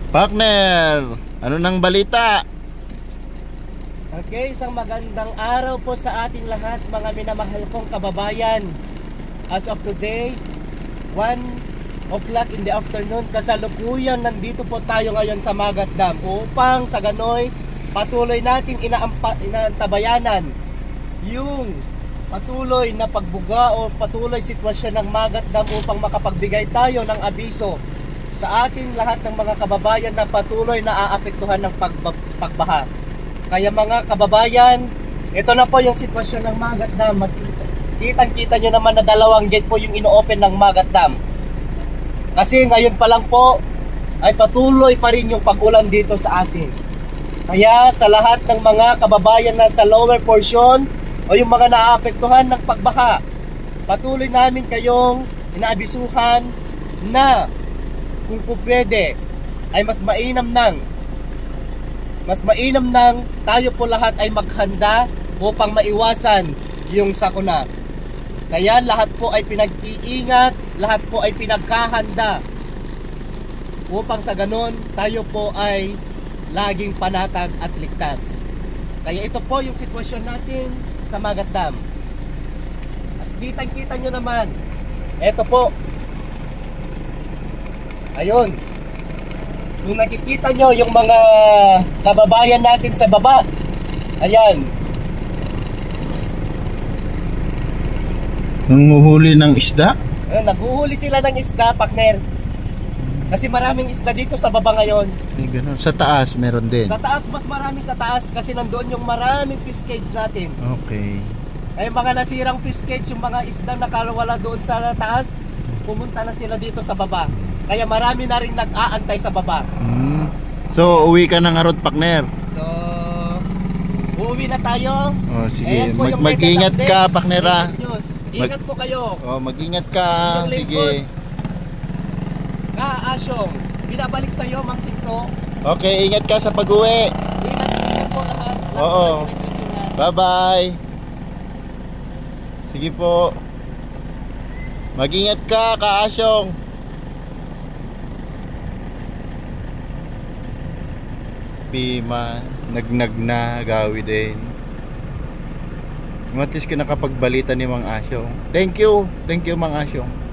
Partner, ano nang balita? Okay, isang magandang araw po sa ating lahat, mga minamahal kong kababayan. As of today, 1 o'clock in the afternoon, kasalukuyan nandito po tayo ngayon sa Magat Dam upang sa ganoy patuloy nating inaantabayanan yung patuloy na pagbuga o patuloy sitwasyon ng Magat Dam upang makapagbigay tayo ng abiso sa ating lahat ng mga kababayan na patuloy na aapektuhan ng pagbaha. Kaya mga kababayan, ito na po yung sitwasyon ng Magat Dam. Kitang-kita nyo naman na 2 gate po yung ino-open ng Magat Dam. Kasi ngayon pa lang po ay patuloy pa rin yung pag-ulan dito sa atin. Kaya sa lahat ng mga kababayan na sa lower portion o yung mga naaapektuhan ng pagbaha, patuloy namin kayong inaabisuhan na kung pwede ay mas mainam nang tayo po lahat ay maghanda upang maiwasan yung sakuna. Kaya lahat po ay pinag-iingat, lahat po ay pinagkahanda upang sa ganon tayo po ay laging panatag at ligtas. Kaya ito po yung sitwasyon natin sa Magat Dam. At kitang-kita nyo naman, ito po. Ayun. Kung nakikita nyo yung mga kababayan natin sa baba, ayan, Nanguhuli ng isda? naghuhuli sila ng isda, partner. Kasi maraming isda dito sa baba ngayon. Ay, ganun. Sa taas meron din. Sa taas, mas marami sa taas kasi nandoon yung maraming fish cage natin. Okay. Ay mga nasirang fish cage, yung mga isda nakawala doon sa taas, pumunta na sila dito sa baba. Kaya marami na rin nag-aantay sa baba. So, uwi ka ng Arot, partner. So, uuwi na tayo. Oh, sige. Ayan po yung Mag-ingat latest ka, update. partner. Latest news. Ingat po kayo. Oh, mag-ingat ka. Inyong lingkod. Sige. Asyong, binabalik sa iyo, Mang Sinto. Okay, ingat ka sa pag-uwi. Ingat po lahat. Oo. Bye-bye. Sige po. Mag-ingat ka, Kaasyong. Pima, nagnag na, gawi din. At least ka nakapagbalita ni Mang Asyong. Thank you, Mang Asyong.